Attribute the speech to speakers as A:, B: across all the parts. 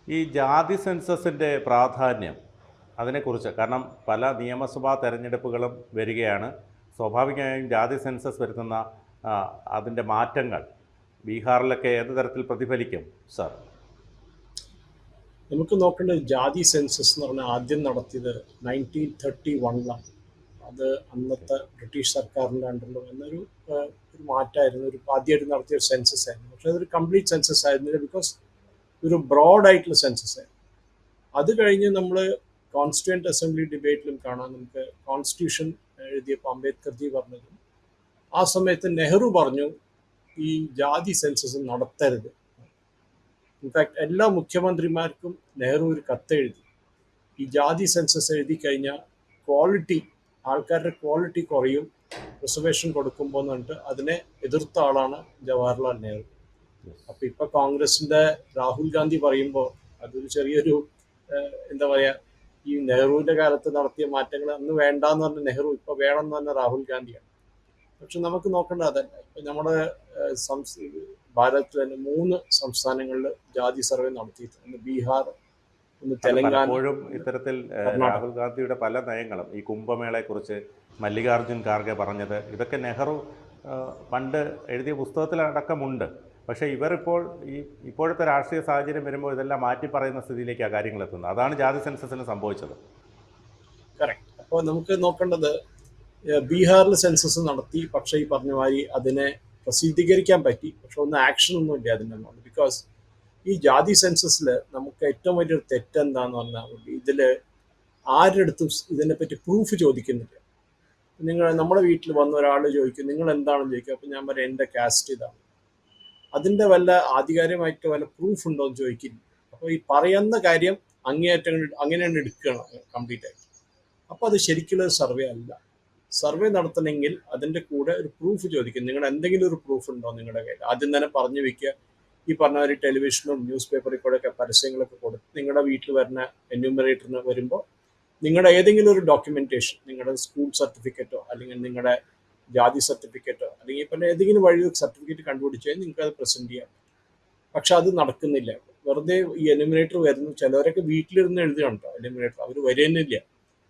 A: ഈ ജാതി സെൻസസിൻ്റെ പ്രാധാന്യം അതിനെക്കുറിച്ച്, കാരണം പല നിയമസഭാ തെരഞ്ഞെടുപ്പുകളും വരികയാണ്. സ്വാഭാവികമായും ജാതി സെൻസസ് വരുത്തുന്ന അതിൻ്റെ മാറ്റങ്ങൾ ബീഹാറിലൊക്കെ ഏത് തരത്തിൽ പ്രതിഫലിക്കും സാർ?
B: നമുക്ക് നോക്കേണ്ടത് ജാതി സെൻസസ് എന്ന് പറഞ്ഞാൽ ആദ്യം നടത്തിയത് 1931 അത് അന്നത്തെ ബ്രിട്ടീഷ് സർക്കാരിൻ്റെ അണ്ടറിൽ വന്നൊരു ഒരു മാറ്റമായിരുന്നു. ഒരു ആദ്യമായിട്ട് നടത്തിയ ഒരു സെൻസസ് ആയിരുന്നു. പക്ഷെ അതൊരു കംപ്ലീറ്റ് സെൻസസ് ആയിരുന്നില്ല, ബിക്കോസ് ഒരു ബ്രോഡ് ആയിട്ടുള്ള സെൻസസ് ആയിരുന്നു. അത് കഴിഞ്ഞ് നമ്മൾ കോൺസ്റ്റിറ്റ്യൂവൻ്റ് അസംബ്ലി ഡിബേറ്റിലും കാണാം. നമുക്ക് കോൺസ്റ്റിറ്റ്യൂഷൻ എഴുതിയപ്പോൾ അംബേദ്കർജി പറഞ്ഞതും ആ സമയത്ത് നെഹ്റു പറഞ്ഞു ഈ ജാതി സെൻസസ് നടത്തരുത്. ഇൻഫാക്ട് എല്ലാ മുഖ്യമന്ത്രിമാർക്കും നെഹ്റു ഒരു കത്തെഴുതി, ഈ ജാതി സെൻസസ് എഴുതി കഴിഞ്ഞാൽ ക്വാളിറ്റി, ആൾക്കാരുടെ ക്വാളിറ്റി കുറയും, റിസർവേഷൻ കൊടുക്കുമ്പോൾ എന്ന് പറഞ്ഞിട്ട് അതിനെ എതിർത്ത ആളാണ് ജവഹർലാൽ നെഹ്റു. അപ്പം ഇപ്പം കോൺഗ്രസിൻ്റെ രാഹുൽ ഗാന്ധി പറയുമ്പോൾ അതൊരു ചെറിയൊരു എന്താ പറയുക, ഈ നെഹ്റുവിൻ്റെ കാലത്ത് നടത്തിയ മാറ്റങ്ങൾ അന്ന് വേണ്ടാന്ന് പറഞ്ഞ നെഹ്റു ഇപ്പോൾ വേണമെന്ന് പറഞ്ഞ രാഹുൽ ഗാന്ധിയാണ്. പക്ഷെ നമുക്ക് നോക്കേണ്ടത് അതല്ല. ഇപ്പം നമ്മുടെ ഭാരതത്തിൽ തന്നെ 3 സംസ്ഥാനങ്ങളിൽ ജാതി സർവേ നടത്തിയിട്ടുണ്ട്. ബീഹാർ, ഒന്ന് തെലങ്കാന,
A: പലപ്പോഴും ഇത്തരത്തിൽ രാഹുൽ ഗാന്ധിയുടെ പല നയങ്ങളും, ഈ കുംഭമേളയെക്കുറിച്ച് മല്ലികാർജുൻ ഖാർഗെ പറഞ്ഞത്, ഇതൊക്കെ നെഹ്റു പണ്ട് എഴുതിയ പുസ്തകത്തിലടക്കമുണ്ട്. പക്ഷേ ഇവരിപ്പോൾ ഇപ്പോഴത്തെ രാഷ്ട്രീയ സാഹചര്യം വരുമ്പോൾ ഇതെല്ലാം മാറ്റി പറയുന്ന സ്ഥിതിയിലേക്കാണ് കാര്യങ്ങൾ എത്തുന്നത്. അതാണ് ജാതി സെൻസസിന് സംഭവിച്ചത്.
B: കറക്റ്റ്. അപ്പോൾ നമുക്ക് നോക്കേണ്ടത് ബീഹാറിൽ സെൻസസ് നടത്തി, പക്ഷേ ഈ പറഞ്ഞ മാതിരി അതിനെ പ്രസിദ്ധീകരിക്കാൻ പറ്റി, പക്ഷെ ഒന്നും ആക്ഷൻ ഒന്നും ഇല്ല അതിൻ്റെ. ബിക്കോസ് ഈ ജാതി സെൻസസിൽ നമുക്ക് ഏറ്റവും വലിയൊരു തെറ്റെന്താന്ന് പറഞ്ഞാൽ, ഇതിൽ ആരുടെ അടുത്തും ഇതിനെപ്പറ്റി പ്രൂഫ് ചോദിക്കുന്നില്ല. നമ്മുടെ വീട്ടിൽ വന്ന ഒരാൾ ചോദിക്കും നിങ്ങൾ എന്താണെന്ന് ചോദിക്കും, അപ്പം ഞാൻ പറയാം എൻ്റെ കാസ്റ്റ് ഇതാണ്. അതിൻ്റെ വല്ല ആധികാരികമായിട്ട് വല്ല പ്രൂഫ് ഉണ്ടോ എന്ന് ചോദിക്കില്ല. അപ്പോൾ ഈ പറയുന്ന കാര്യം അങ്ങേയറ്റം അങ്ങനെയാണ് എടുക്കണം കംപ്ലീറ്റ് ആയിട്ട്. അപ്പോൾ അത് ശരിക്കുള്ള സർവേ അല്ല. സർവേ നടത്തണമെങ്കിൽ അതിൻ്റെ കൂടെ ഒരു പ്രൂഫ് ചോദിക്കും. നിങ്ങളുടെ എന്തെങ്കിലും ഒരു പ്രൂഫ് ഉണ്ടോ നിങ്ങളുടെ കയ്യിൽ? ആദ്യം തന്നെ പറഞ്ഞു വെക്കുക. ഈ പറഞ്ഞ ഒരു ടെലിവിഷനും ന്യൂസ് പേപ്പറിൽ കൂടെയൊക്കെ പരസ്യങ്ങളൊക്കെ കൊടുത്ത് നിങ്ങളുടെ വീട്ടിൽ വരുന്ന എന്യൂമറേറ്ററിന് വരുമ്പോൾ നിങ്ങളുടെ ഏതെങ്കിലും ഒരു ഡോക്യുമെൻറ്റേഷൻ, നിങ്ങളുടെ സ്കൂൾ സർട്ടിഫിക്കറ്റോ അല്ലെങ്കിൽ നിങ്ങളുടെ ജാതി സർട്ടിഫിക്കറ്റോ അല്ലെങ്കിൽ ഇപ്പം ഏതെങ്കിലും വഴി സർട്ടിഫിക്കറ്റ് കണ്ടുപിടിച്ചാൽ നിങ്ങൾക്ക് അത് പ്രസൻറ്റ് ചെയ്യാം. പക്ഷെ അത് നടക്കുന്നില്ല. വെറുതെ ഈ എന്യൂമറേറ്റർ വരുന്നു. ചിലവരൊക്കെ വീട്ടിലിരുന്ന് എഴുതുകയാണ് കേട്ടോ എന്യൂമറേറ്റർ, അവർ വരുന്നില്ല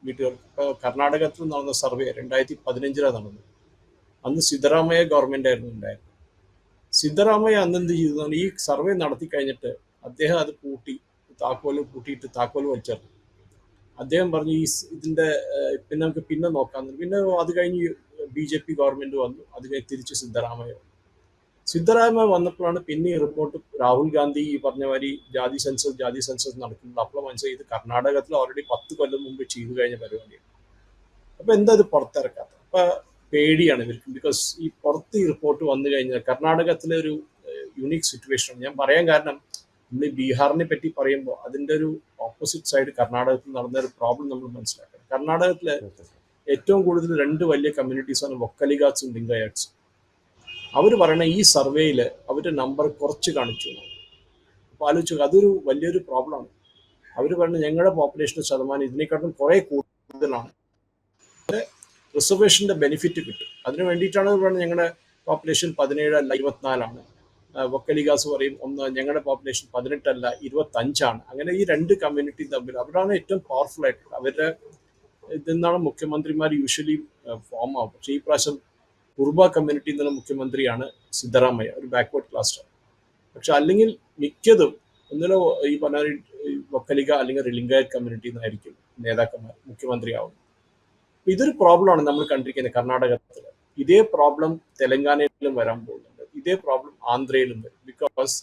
B: വീട്ടുകാർ. ഇപ്പോൾ കർണാടകത്തിൽ നടന്ന സർവേ 2015 നടന്നത്. അന്ന് സിദ്ധരാമയ്യ ഗവൺമെൻറ് ആയിരുന്നു ഉണ്ടായിരുന്നത്. സിദ്ധരാമയ്യ അന്ന് എന്ത് ചെയ്തു, ഈ സർവേ നടത്തി കഴിഞ്ഞിട്ട് അദ്ദേഹം അത് പൂട്ടി, പൂട്ടിയിട്ട് താക്കോല് വലിച്ചെറിഞ്ഞു. അദ്ദേഹം പറഞ്ഞു ഇതിൻ്റെ പിന്നെ നമുക്ക് പിന്നെ നോക്കാം. പിന്നെ അത് കഴിഞ്ഞ് BJP ഗവൺമെൻറ് വന്നു. അത് കഴിഞ്ഞ് തിരിച്ച് സിദ്ധരാമയ്യ വന്നപ്പോഴാണ് പിന്നെ ഈ റിപ്പോർട്ട് രാഹുൽ ഗാന്ധി ഈ പറഞ്ഞ മാതിരി ജാതി സെൻസസ് നടക്കുന്നത്. അപ്പോൾ മനസ്സിലായി ഇത് കർണാടകത്തിൽ ഓൾറെഡി 10 കൊല്ലം മുമ്പ് ചെയ്തു കഴിഞ്ഞ പരിപാടിയാണ്. അപ്പോൾ എന്താ ഇത് പുറത്തിറക്കാത്തത്? അപ്പോൾ പേടിയാണ് ഇവർക്ക്. ബിക്കോസ് ഈ പുറത്ത് ഈ റിപ്പോർട്ട് വന്നു കഴിഞ്ഞാൽ കർണാടകത്തിലെ ഒരു യുണീക്ക് സിറ്റുവേഷൻ ഞാൻ പറയാൻ കാരണം, നമ്മൾ ഈ ബീഹാറിനെ പറ്റി പറയുമ്പോൾ അതിൻ്റെ ഒരു ഓപ്പോസിറ്റ് സൈഡ് കർണാടകത്തിൽ നടന്ന ഒരു പ്രോബ്ലം നമ്മൾ മനസ്സിലാക്കണം. കർണാടകത്തിലെ ഏറ്റവും കൂടുതൽ 2 വലിയ കമ്മ്യൂണിറ്റീസാണ് വൊക്കലിഗാസും ലിംഗയാറ്റ്സും. അവർ പറയണ ഈ സർവേയിൽ അവരുടെ നമ്പർ കുറച്ച് കാണിച്ചു. അപ്പോൾ ആലോചിച്ചു, അതൊരു വലിയൊരു പ്രോബ്ലമാണ്. അവർ പറഞ്ഞ ഞങ്ങളുടെ പോപ്പുലേഷൻ്റെ ശതമാനം ഇതിനേക്കാട്ടും കുറേ കൂടുതലാണ്. റിസർവേഷൻ്റെ ബെനിഫിറ്റ് കിട്ടും. അതിന് വേണ്ടിയിട്ടാണ് പറഞ്ഞത് ഞങ്ങളുടെ പോപ്പുലേഷൻ 17 അല്ല 24 വൊക്കലിഗാസ് പറയും ഞങ്ങളുടെ പോപ്പുലേഷൻ 18 അല്ല 25. അങ്ങനെ ഈ 2 കമ്മ്യൂണിറ്റി തമ്മിൽ അവരാണ് ഏറ്റവും പവർഫുൾ ആയിട്ടുള്ളത്. അവരുടെ ഇതെന്നാണ് മുഖ്യമന്ത്രിമാർ യൂഷ്വലി ഫോം ആവും. പക്ഷേ ഈ പ്രാവശ്യം കുർബ കമ്മ്യൂണിറ്റിയിൽ നിന്നുള്ള മുഖ്യമന്ത്രിയാണ് സിദ്ധരാമയ്യ, ഒരു ബാക്ക്വേർഡ് ക്ലാസ്റ്റർ. പക്ഷെ അല്ലെങ്കിൽ മിക്കതും ഒന്നിലോ ഈ പറഞ്ഞ വൊക്കലിഗ അല്ലെങ്കിൽ ലിംഗായത്ത് കമ്മ്യൂണിറ്റിയിൽ നിന്നായിരിക്കും നേതാക്കന്മാർ മുഖ്യമന്ത്രിയാവുന്നത്. ഇതൊരു പ്രോബ്ലമാണ് നമ്മൾ കണ്ടിരിക്കുന്നത് കർണാടകത്തിൽ. ഇതേ പ്രോബ്ലം തെലങ്കാനയിലും വരാൻ പോകുന്നുണ്ട്. ഇതേ പ്രോബ്ലം ആന്ധ്രയിലും വരും. ബിക്കോസ്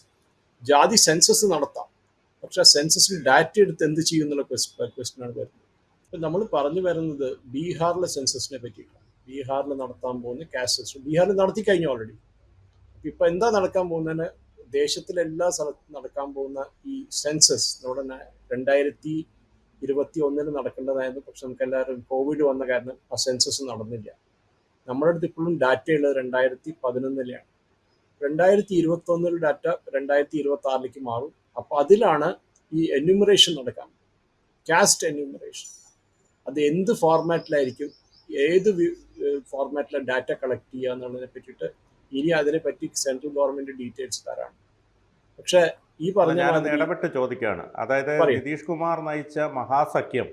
B: ജാതി സെൻസസ് നടത്താം, പക്ഷെ സെൻസസിൽ ഡാറ്റ എടുത്ത് എന്ത് ചെയ്യും എന്നുള്ള ക്വസ്റ്റ്യനാണ് വരുന്നത്. ഇപ്പം നമ്മൾ പറഞ്ഞു വരുന്നത് ബീഹാറിലെ സെൻസസിനെ പറ്റിയിട്ടാണ്. ബീഹാറിൽ നടത്താൻ പോകുന്ന കാസ്റ്റ് സെൻസസ് ബീഹാറിൽ നടത്തി കഴിഞ്ഞു ഓൾറെഡി. ഇപ്പം എന്താ നടക്കാൻ പോകുന്നതിന്, ദേശത്തിലെല്ലാ സ്ഥലത്തും നടക്കാൻ പോകുന്ന ഈ സെൻസസ് നമ്മുടെ 2021 നടക്കേണ്ടതായിരുന്നു. പക്ഷെ നമുക്ക് എല്ലാവരും കോവിഡ് വന്ന കാരണം ആ സെൻസസ് നടന്നില്ല. നമ്മുടെ അടുത്ത് ഇപ്പോഴും ഡാറ്റ ഉള്ളത് 2011 2021 ഡാറ്റ 2026 മാറും. അപ്പോൾ അതിലാണ് ഈ എന്യൂമറേഷൻ നടക്കാൻ, കാസ്റ്റ് എന്യൂമറേഷൻ. അത് എന്ത് ഫോർമാറ്റിലായിരിക്കും, ഏത് ഫോർമാറ്റിലാണ് ഡാറ്റ കളക്ട് ചെയ്യുക എന്നുള്ളതിനെ പറ്റിയിട്ട് ഇനി അതിനെപ്പറ്റി സെൻട്രൽ ഗവൺമെൻറ് ഡീറ്റെയിൽസ് തരാണ്. പക്ഷേ ഈ
A: അല്ല,
B: പറഞ്ഞ
A: ഞാനൊന്ന്
B: മാതിരി
A: ഇടപെട്ട് ചോദിക്കുകയാണ്. അതായത്
B: പറയും.
A: നിതീഷ് കുമാർ നയിച്ച മഹാസഖ്യം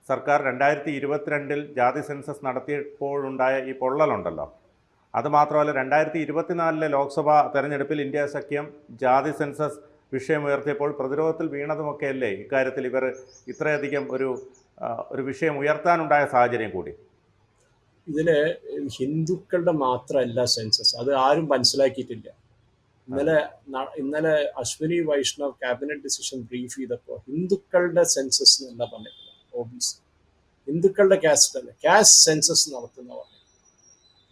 A: സർക്കാർ 2022 ജാതി സെൻസസ് നടത്തിയപ്പോഴുണ്ടായ ഈ പൊള്ളലുണ്ടല്ലോ, അത് മാത്രമല്ല 2024 ലോക്സഭാ തെരഞ്ഞെടുപ്പിൽ ഇന്ത്യ സഖ്യം ജാതി സെൻസസ് വിഷയമുയർത്തിയപ്പോൾ പ്രതിരോധത്തിൽ വീണതുമൊക്കെയല്ലേ ഇക്കാര്യത്തിൽ ഇവർ ഇത്രയധികം ഒരു വിഷയം ഉയർത്താനുണ്ടായ സാഹചര്യം കൂടി?
B: ഇതില് ഹിന്ദുക്കളുടെ മാത്രമല്ല സെൻസസ്, അത് ആരും മനസ്സിലാക്കിയിട്ടില്ല.
A: അതെ.
B: ഇന്നലെ Ashwini Vaishnaw cabinet decision brief ചെയ്തപ്പോൾ ഹിന്ദുക്കളുടെ സെൻസസ് എന്നല്ല പറഞ്ഞിട്ടില്ല, OBC ഹിന്ദുക്കളുടെ കാസ്റ്റ് അല്ല, കാസ്റ്റ് സെൻസസ് നടത്തുന്ന പറഞ്ഞു.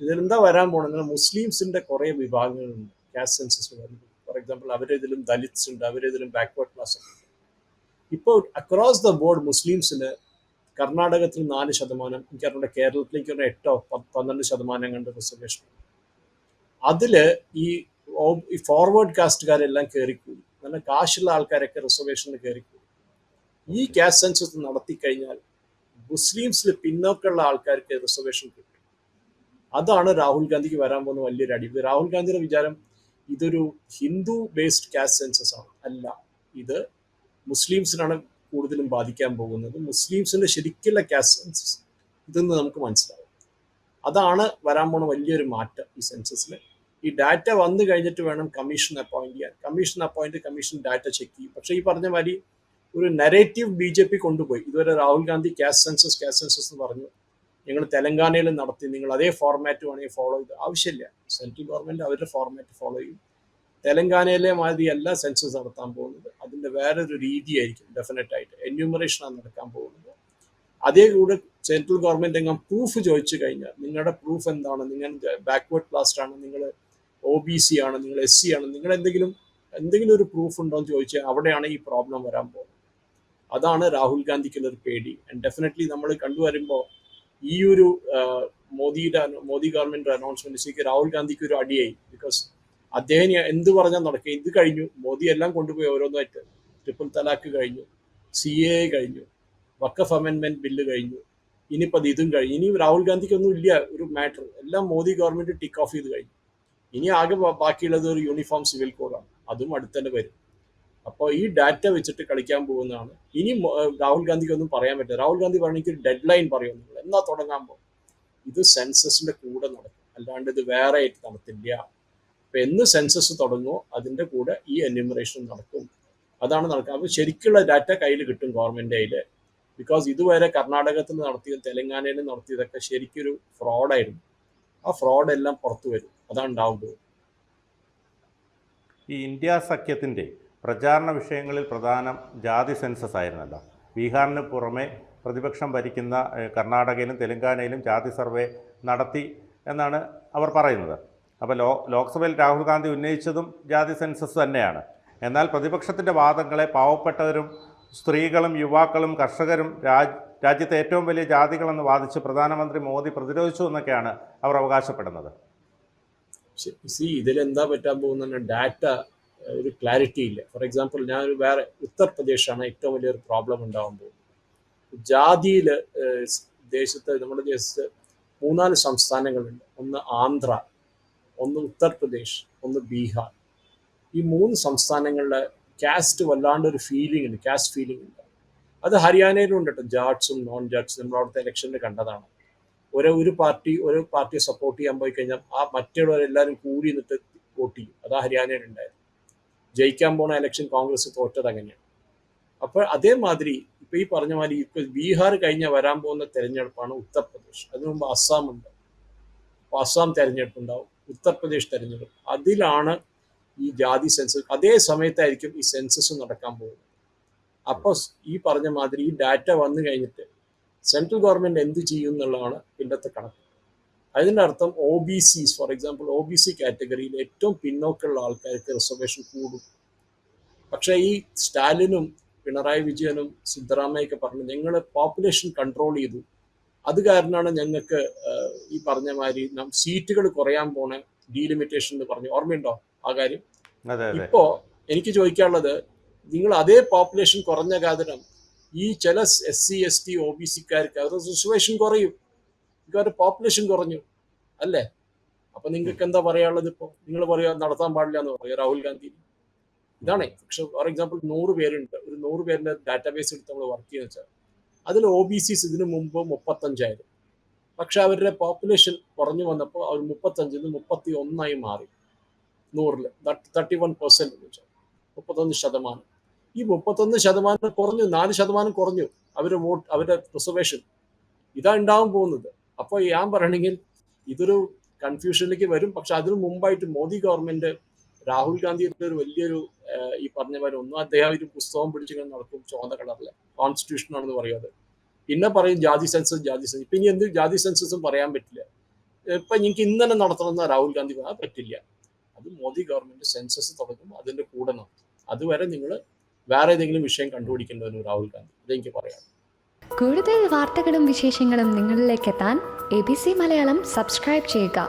B: ഇതിലെന്താ വരാൻ പോണെന്ന്, മുസ്ലിംസിന്റെ കുറെ വിഭാഗങ്ങളുണ്ട് കാസ്റ്റ് സെൻസസ് വരുന്നത്. ഫോർ എക്സാമ്പിൾ അവരിതിലും ദലിത്സ് ഉണ്ട്, അവരിതിലും ബാക്ക്വേർഡ് ക്ലാസ് ഉണ്ട്. ഇപ്പോൾ അക്രോസ് ദ ബോർഡ് മുസ്ലിംസിന് കർണാടകത്തിൽ 4%, എനിക്കറിഞ്ഞ കേരളത്തിലേക്ക് ഒരു 8-12% കണ്ട് റിസർവേഷൻ. അതില് ഈ ഫോർവേഡ് കാസ്റ്റുകാരെല്ലാം കയറിക്കൂടി, നല്ല കാശുള്ള ആൾക്കാരൊക്കെ റിസർവേഷനിൽ കയറിക്കൂടി. ഈ കാസ്റ്റ് സെൻസസ് നടത്തി കഴിഞ്ഞാൽ മുസ്ലിംസിൽ പിന്നോക്കമുള്ള ആൾക്കാർക്ക് റിസർവേഷൻ കിട്ടും. അതാണ് രാഹുൽ ഗാന്ധിക്ക് വരാൻ പോകുന്ന വലിയൊരു അടി. രാഹുൽ ഗാന്ധിയുടെ വിചാരം ഇതൊരു ഹിന്ദു ബേസ്ഡ് കാസ്റ്റ് സെൻസസ് ആണ്. അല്ല, ഇത് മുസ്ലിംസിനാണ് കൂടുതലും ബാധിക്കാൻ പോകുന്നത്. മുസ്ലിംസിന്റെ ശരിക്കുള്ള കാസ്റ്റ് സെൻസസ് ഇതെന്ന് നമുക്ക് മനസ്സിലാവും. അതാണ് വരാൻ പോണ വലിയൊരു മാറ്റം ഈ സെൻസസിൽ. ഈ ഡാറ്റ വന്നു കഴിഞ്ഞിട്ട് വേണം കമ്മീഷൻ അപ്പോയിന്റ് ചെയ്യാൻ. കമ്മീഷൻ ഡാറ്റ ചെക്ക് ചെയ്യും. പക്ഷേ ഈ പറഞ്ഞ മാതിരി ഒരു നെറേറ്റീവ് BJP കൊണ്ടുപോയി. ഇതുവരെ രാഹുൽ ഗാന്ധി കാസ്റ്റ് സെൻസസ് എന്ന് പറഞ്ഞു, ഞങ്ങൾ തെലങ്കാനയിൽ നടത്തി, നിങ്ങൾ അതേ ഫോർമാറ്റ് വേണമെങ്കിൽ ഫോളോ ചെയ്ത്. ആവശ്യമില്ല, സെൻട്രൽ ഗവൺമെന്റ് അവരുടെ ഫോർമാറ്റ് ഫോളോ ചെയ്യും. തെലങ്കാനയിലെ മാതിരി അല്ല സെൻസസ് നടത്താൻ പോകുന്നത്, അതിന്റെ വേറൊരു രീതിയായിരിക്കും. ഡെഫിനറ്റ് ആയിട്ട് എന്യൂമറേഷനാണ് നടക്കാൻ പോകുന്നത്. അതേ കൂടെ സെൻട്രൽ ഗവൺമെന്റ് എങ്ങനെ പ്രൂഫ് ചോദിച്ചു കഴിഞ്ഞാൽ, നിങ്ങളുടെ പ്രൂഫ് എന്താണ്, നിങ്ങൾ ബാക്ക്വേർഡ് ക്ലാസ്ഡ് ആണ്, നിങ്ങൾ OBC ആണ്, നിങ്ങൾ SC ആണ്, നിങ്ങൾ എന്തെങ്കിലും ഒരു പ്രൂഫ് ഉണ്ടോ എന്ന് ചോദിച്ചാൽ അവിടെയാണ് ഈ പ്രോബ്ലം വരാൻ പോകുന്നത്. അതാണ് രാഹുൽ ഗാന്ധിക്കുള്ള ഒരു പേടി. ആൻഡ് ഡെഫിനറ്റ്ലി നമ്മൾ കണ്ടുവരുമ്പോൾ ഈ ഒരു മോദി ഗവൺമെന്റ് അനൗൺസ്മെന്റ് രാഹുൽ ഗാന്ധിക്ക് ഒരു അടിയായി. ബിക്കോസ് അദ്ദേഹം എന്ത് പറഞ്ഞാൽ നടക്കുക. ഇത് കഴിഞ്ഞു, മോദി എല്ലാം കൊണ്ടുപോയി ഓരോന്നായിട്ട്. ട്രിപ്പിൾ തലാക്ക് കഴിഞ്ഞു, CAA കഴിഞ്ഞു, വഖഫ് അമെൻമെന്റ് ബില്ല് കഴിഞ്ഞു, ഇനിയിപ്പോൾ ഇതും കഴിഞ്ഞു. ഇനി രാഹുൽ ഗാന്ധിക്കൊന്നും ഇല്ല ഒരു മാറ്റർ. എല്ലാം മോദി ഗവൺമെന്റ് ടിക്ക് ഓഫ് ചെയ്ത് കഴിഞ്ഞു. ഇനി ആകെ ബാക്കിയുള്ളത് ഒരു യൂണിഫോം സിവിൽ കോഡാണ്, അതും അടുത്തന്നെ വരും. അപ്പോൾ ഈ ഡാറ്റ വെച്ചിട്ട് കളിക്കാൻ പോകുന്നതാണ്. ഇനി രാഹുൽ ഗാന്ധിക്ക് ഒന്നും പറയാൻ പറ്റില്ല. രാഹുൽ ഗാന്ധി പറഞ്ഞെങ്കിൽ ഒരു ഡെഡ് ലൈൻ പറയും, നിങ്ങൾ എന്നാ തുടങ്ങാൻ പോകും. ഇത് സെൻസസിന്റെ കൂടെ നടക്കും, അല്ലാണ്ട് ഇത് വേറെ ആയിട്ട് നടത്തില്ല. അപ്പൊ എന്ന് സെൻസസ് തുടങ്ങുമോ അതിന്റെ കൂടെ ഈ എന്യൂമറേഷൻ നടക്കും. അതാണ് നടക്കുക. അപ്പൊ ശരിക്കുള്ള ഡാറ്റ കയ്യിൽ കിട്ടും ഗവൺമെന്റ് കയ്യിൽ. ബിക്കോസ് ഇതുവരെ കർണാടകത്തിൽ നടത്തിയതും തെലങ്കാനയിൽ നടത്തിയതൊക്കെ ശരിക്കൊരു ഫ്രോഡായിരുന്നു. ആ ഫ്രോഡ് എല്ലാം പുറത്തു വരും. അതാണ് ഉണ്ടാവുന്നത്.
A: ഈ ഇന്ത്യ സഖ്യത്തിൻ്റെ പ്രചാരണ വിഷയങ്ങളിൽ പ്രധാനം ജാതി സെൻസസ് ആയിരുന്നല്ലോ. ബീഹാറിന് പുറമെ പ്രതിപക്ഷം ഭരിക്കുന്ന കർണാടകയിലും തെലങ്കാനയിലും ജാതി സർവേ നടത്തി എന്നാണ് അവർ പറയുന്നത്. അപ്പോൾ ലോക്സഭയിൽ രാഹുൽ ഗാന്ധി ഉന്നയിച്ചതും ജാതി സെൻസസ് തന്നെയാണ്. എന്നാൽ പ്രതിപക്ഷത്തിൻ്റെ വാദങ്ങളെ പാവപ്പെട്ടവരും സ്ത്രീകളും യുവാക്കളും കർഷകരും രാജ്യത്തെ ഏറ്റവും വലിയ ജാതികളെന്ന് വാദിച്ച് പ്രധാനമന്ത്രി മോദി പ്രതിരോധിച്ചു എന്നൊക്കെയാണ് അവർ അവകാശപ്പെടുന്നത്.
B: ഇതിലെന്താ പറ്റാൻ പോകുന്ന ഡാറ്റ ഒരു ക്ലാരിറ്റി ഇല്ല. ഫോർ എക്സാമ്പിൾ, ഞാനൊരു വേറെ ഉത്തർപ്രദേശാണ് ഏറ്റവും വലിയൊരു പ്രോബ്ലം ഉണ്ടാവാൻ പോകുന്നത്. ജാതിയിൽ നമ്മുടെ ദേശത്ത് 3-4 സംസ്ഥാനങ്ങളുണ്ട്. ഒന്ന് ആന്ധ്ര, ഒന്ന് ഉത്തർപ്രദേശ്, ഒന്ന് ബീഹാർ. ഈ 3 സംസ്ഥാനങ്ങളിലെ കാസ്റ്റ് വല്ലാണ്ട് ഒരു ഫീലിംഗ് ഉണ്ട്, കാസ്റ്റ് ഫീലിംഗ് ഉണ്ട്. അത് ഹരിയാനയിലും ഉണ്ട് കേട്ടോ, ജാട്സും നോൺ ജാട്സും. നമ്മൾ അവിടുത്തെ ഇലക്ഷനിൽ കണ്ടതാണ്. ഒരു പാർട്ടിയെ സപ്പോർട്ട് ചെയ്യാൻ പോയി കഴിഞ്ഞാൽ ആ മറ്റുള്ളവരെല്ലാവരും കൂടി നിന്നിട്ട് വോട്ട് ചെയ്യും. അതാ ഹരിയാനയിൽ ഉണ്ടായത്. ജയിക്കാൻ പോണ ഇലക്ഷൻ കോൺഗ്രസ് തോറ്റത് അങ്ങനെയാണ്. അപ്പോൾ അതേമാതിരി ഇപ്പൊ ഈ പറഞ്ഞ മാതിരി ഇപ്പൊ ബീഹാർ കഴിഞ്ഞ വരാൻ പോകുന്ന തെരഞ്ഞെടുപ്പാണ് ഉത്തർപ്രദേശ്. അതിനു മുമ്പ് അസ്സാം ഉണ്ട്. അപ്പോൾ അസ്സാം തെരഞ്ഞെടുപ്പ് ഉണ്ടാവും, ഉത്തർപ്രദേശ് തെരഞ്ഞെടുപ്പ്. അതിലാണ് ഈ ജാതി സെൻസസ്. അതേ സമയത്തായിരിക്കും ഈ സെൻസസ് നടക്കാൻ പോകുന്നത്. അപ്പോൾ ഈ പറഞ്ഞ മാതിരി ഈ ഡാറ്റ വന്നു കഴിഞ്ഞിട്ട് സെൻട്രൽ ഗവൺമെന്റ് എന്ത് ചെയ്യും എന്നുള്ളതാണ് ഇന്നത്തെ കണക്ക്. അതിൻ്റെ അർത്ഥം OBCs, ഫോർ എക്സാമ്പിൾ OBC കാറ്റഗറിയിൽ ഏറ്റവും പിന്നോക്കമുള്ള ആൾക്കാർക്ക് റിസർവേഷൻ കൂടും. പക്ഷേ ഈ സ്റ്റാലിനും പിണറായി വിജയനും സിദ്ധരാമയ്യൊക്കെ പറഞ്ഞു, ഞങ്ങൾ പോപ്പുലേഷൻ കൺട്രോൾ ചെയ്തു, അത് കാരണമാണ് ഞങ്ങൾക്ക് ഈ പറഞ്ഞ മാതിരി സീറ്റുകൾ കുറയാൻ പോണ ഡീലിമിറ്റേഷൻ എന്ന് പറഞ്ഞു. ഓർമ്മയുണ്ടോ ആ കാര്യം? ഇപ്പോ എനിക്ക് ചോദിക്കാനുള്ളത്, നിങ്ങൾ അതേ പോപ്പുലേഷൻ കുറഞ്ഞ കാരണം ഈ ചില SC ST OBCക്കാർക്ക് അവരുടെ റിസർവേഷൻ കുറയും. അവരുടെ പോപ്പുലേഷൻ കുറഞ്ഞു അല്ലേ? അപ്പൊ നിങ്ങൾക്ക് എന്താ പറയാനുള്ളത്? ഇപ്പോ നിങ്ങൾ പറയാ നടത്താൻ പാടില്ല എന്ന് പറയും രാഹുൽ ഗാന്ധി. ഇതാണ്. പക്ഷെ ഫോർ എക്സാമ്പിൾ 100 പേരുണ്ട്, ഒരു 100 പേരിന്റെ ഡാറ്റാബേസ് എടുത്ത് നമ്മൾ വർക്ക് ചെയ്യുന്ന വെച്ചാൽ അതിൽ OBCs ഇതിനു മുമ്പ് 35 പക്ഷെ അവരുടെ പോപ്പുലേഷൻ കുറഞ്ഞു വന്നപ്പോൾ അവർ 35 31 മാറി. 100 31% എന്ന് വെച്ചാൽ 31%. ഈ 31% കുറഞ്ഞു, 4% കുറഞ്ഞു അവരുടെ വോട്ട്, അവരുടെ റിസർവേഷൻ. ഇതാ ഉണ്ടാവാൻ പോകുന്നത്. അപ്പോൾ ഞാൻ പറയണമെങ്കിൽ ഇതൊരു കൺഫ്യൂഷനിലേക്ക് വരും. പക്ഷെ അതിനു മുമ്പായിട്ട് മോദി ഗവൺമെന്റ് രാഹുൽ ഗാന്ധിയുടെ ഒരു വലിയൊരു ഈ പറഞ്ഞ പോലെ ഒന്നും അദ്ദേഹം ഒരു പുസ്തകം പിടിച്ചിങ്ങനെ നടക്കും ചുവന്ന കളറിലെ കോൺസ്റ്റിറ്റ്യൂഷൻ ആണെന്ന് പറയാതെ, പിന്നെ പറയും ജാതി സെൻസസ്. ഇപ്പൊ ഇനി എന്ത് ജാതി സെൻസസും പറയാൻ പറ്റില്ല. ഇപ്പൊ എനിക്ക് ഇന്ന് തന്നെ നടത്തണമെന്ന് രാഹുൽ ഗാന്ധി പറയാൻ പറ്റില്ല. അത് മോദി ഗവൺമെന്റ് സെൻസസ് തുടങ്ങും, അതിന്റെ കൂടെ നടത്തും. അതുവരെ നിങ്ങൾ വേറെ ഏതെങ്കിലും വിഷയം കണ്ടുപിടിക്കേണ്ടതെന്ന് രാഹുൽ ഗാന്ധി, അതെനിക്ക് പറയാം.
C: കൂടുതൽ വാർത്തകളും വിശേഷങ്ങളും നിങ്ങളിലേക്ക് എത്താൻ ABC മലയാളം സബ്സ്ക്രൈബ് ചെയ്യുക,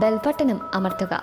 C: ബെൽ ബട്ടണും അമർത്തുക.